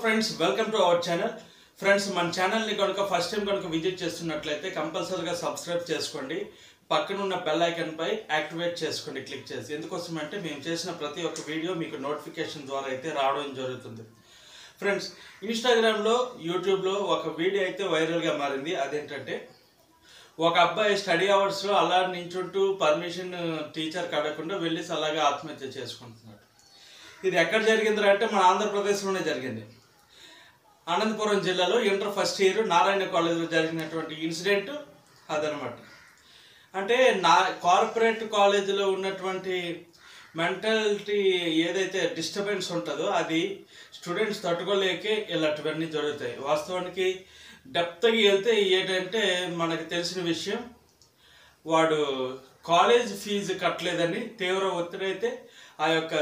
Friends, welcome to our channel. Friends, మన ఛానల్ని కనుక ఫస్ట్ టైం కనుక విజిట్ చేస్తున్నట్లయితే కంపల్సరీగా సబ్స్క్రైబ్ చేసుకోండి. పక్కనున్న బెల్ ఐకాన్పై యాక్టివేట్ చేసుకోండి క్లిక్ చేసి. ఎందుకోసం అంటే మేము చేసిన ప్రతి ఒక్క వీడియో మీకు నోటిఫికేషన్ ద్వారా అయితే రావడం జరుగుతుంది. ఫ్రెండ్స్, ఇన్స్టాగ్రామ్లో యూట్యూబ్లో ఒక వీడియో అయితే వైరల్గా మారింది. అదేంటంటే ఒక అబ్బాయి స్టడీ అవర్స్లో అలా నించుంటూ పర్మిషన్ టీచర్కి అడగకుండా వెళ్ళి అలాగే ఆత్మహత్య చేసుకుంటున్నాడు. ఇది ఎక్కడ జరిగింది అంటే మన ఆంధ్రప్రదేశ్లోనే జరిగింది. అనంతపురం జిల్లాలో ఇంటర్ ఫస్ట్ ఇయర్ నారాయణ కాలేజీలో జరిగినటువంటి ఇన్సిడెంట్ అదనమాట. అంటే కార్పొరేట్ కాలేజీలో ఉన్నటువంటి మెంటాలిటీ ఏదైతే డిస్టర్బెన్స్ ఉంటుందో అది స్టూడెంట్స్ తట్టుకోలేకే ఇలాంటివన్నీ జరుగుతాయి. వాస్తవానికి డెప్త్కి వెళ్తే ఏంటంటే మనకు తెలిసిన విషయం, వాడు కాలేజ్ ఫీజు కట్టలేదని తీవ్ర ఒత్తిడి అయితే ఆ యొక్క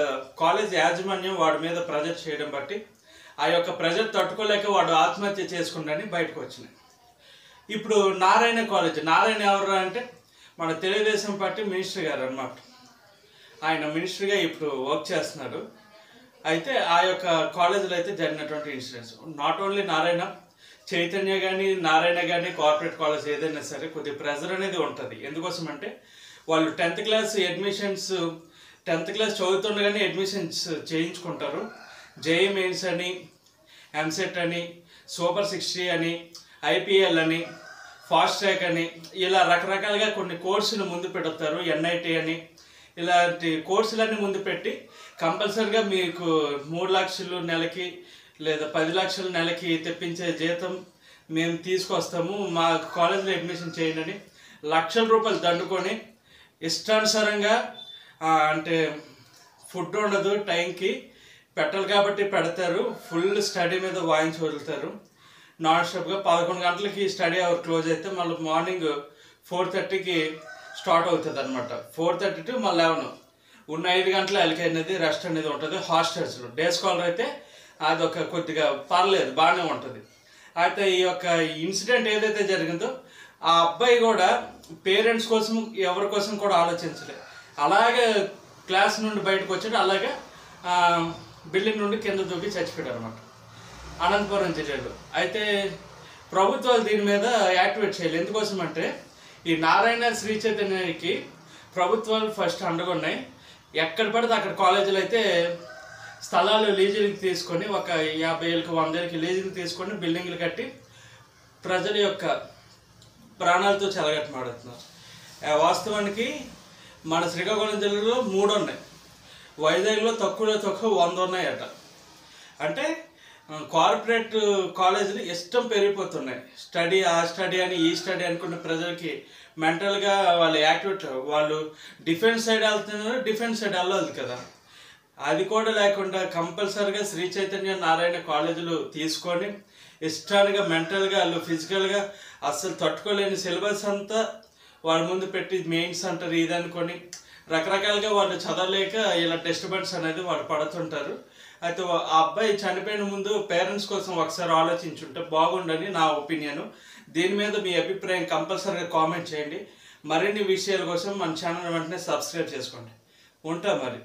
కాలేజ్ యాజమాన్యం వాడి మీద ప్రెజర్ చేయడం బట్టి ఆ యొక్క ప్రెజర్ తట్టుకోలేక వాడు ఆత్మహత్య చేసుకుంటాని బయటకు వచ్చినాయి. ఇప్పుడు నారాయణ ఎవరు అంటే మన తెలుగుదేశం పార్టీ మినిస్టర్ గారు అన్నమాట. ఆయన మినిస్టర్గా ఇప్పుడు వర్క్ చేస్తున్నారు. అయితే ఆ యొక్క కాలేజీలో అయితే జరిగినటువంటి ఇన్సిడెంట్స్ నాట్ ఓన్లీ చైతన్య కానీ నారాయణ కానీ కార్పొరేట్ కాలేజ్ ఏదైనా సరే కొద్దిగా ప్రెజర్ అనేది ఉంటుంది. ఎందుకోసం అంటే వాళ్ళు 10th క్లాస్ చదువుతుండగానే అడ్మిషన్స్ చేయించుకుంటారు. జేఈ మెయిన్స్ అని, ఎంసెట్ అని, సూపర్ 60 అని, ఐపీఎల్ అని, ఫాస్ట్ ట్రాక్ అని, ఇలా రకరకాలుగా కొన్ని కోర్సులు ముందు పెడతారు. ఎన్ఐటి అని, ఇలాంటి కోర్సులన్నీ ముందు పెట్టి కంపల్సరిగా మీకు 3 లక్షలు నెలకి లేదా 10 లక్షలు నెలకి తెప్పించే జీతం మేము తీసుకొస్తాము, మా కాలేజీలో అడ్మిషన్ చేయండి అని లక్షల రూపాయలు దండుకొని ఇష్టానుసారంగా అంటే ఫుడ్ ఉండదు, టైంకి పెట్టాలి కాబట్టి పెడతారు. ఫుల్ స్టడీ మీద వాయించి వదులుతారు. నాన్ స్టాప్గా 11 గంటలకి స్టడీ అవర్ క్లోజ్ అయితే మళ్ళీ మార్నింగ్ 4:30కి స్టార్ట్ అవుతుంది అనమాట. 4:30 to మళ్ళీ 11 ఉన్న 5 గంటల అలికి అనేది రెస్ట్ అనేది ఉంటుంది. హాస్టల్స్లో డే స్కాలర్ అయితే అదొక కొద్దిగా పర్లేదు, బాగానే ఉంటుంది. అయితే ఈ యొక్క ఇన్సిడెంట్ ఏదైతే జరిగిందో ఆ అబ్బాయి కూడా పేరెంట్స్ కోసం ఎవరి కోసం కూడా ఆలోచించలేదు. అలాగే క్లాస్ నుండి బయటకు వచ్చాడు, అలాగే బిల్డింగ్ నుండి కింద దూకి చచ్చిపోయాడు అనమాట అనంతపురం జిల్లాలో. అయితే ప్రభుత్వాలు దీని మీద యాక్టివేట్ చేయాలి. ఎందుకోసం అంటే ఈ నారాయణ శ్రీ చైతన్యకి ప్రభుత్వాలు ఫస్ట్ అండగున్నాయి. ఎక్కడ పడితే అక్కడ కాలేజీలు అయితే స్థలాలు లీజులకి తీసుకొని ఒక 50 ఏళ్ళకి 100 ఏళ్ళకి లీజులు తీసుకొని బిల్డింగ్లు కట్టి ప్రజల యొక్క ప్రాణాలతో చెలగట్టమాడుతున్నారు. వాస్తవానికి మన శ్రీకాకుళం జిల్లాలో 3 ఉన్నాయి, వైజాగ్లో తక్కువలో తక్కువ 100 ఉన్నాయట. అంటే కార్పొరేట్ కాలేజీలు ఇష్టం పెరిగిపోతున్నాయి. ఆ స్టడీ అని ఈ స్టడీ అనుకున్న ప్రజలకి మెంటల్గా వాళ్ళు యాక్టివేట్, వాళ్ళు డిఫెన్స్ సైడ్ వెళ్తున్నారు, డిఫెన్స్ సైడ్ వెళ్ళాలి కదా. అది కూడా లేకుండా కంపల్సరీగా శ్రీ చైతన్య నారాయణ కాలేజీలు తీసుకొని ఇష్టాలుగా మెంటల్గా వాళ్ళు ఫిజికల్గా అస్సలు తట్టుకోలేని సిలబస్ అంతా వాళ్ళ ముందు పెట్టి మెయిన్స్ అంటారు ఇది అనుకొని రకరకాలుగా వాళ్ళు చదవలేక ఇలా డిస్టర్బెన్స్ అనేది వాళ్ళు పడుతుంటారు. అయితే ఆ అబ్బాయి చనిపోయిన ముందు పేరెంట్స్ కోసం ఒకసారి ఆలోచించుంటే బాగుండని నా ఒపీనియన్. దీని మీద మీ అభిప్రాయం కంపల్సరీగా కామెంట్ చేయండి. మరిన్ని విషయాల కోసం మన ఛానల్ వెంటనే సబ్స్క్రైబ్ చేసుకోండి. ఉంటా మరి.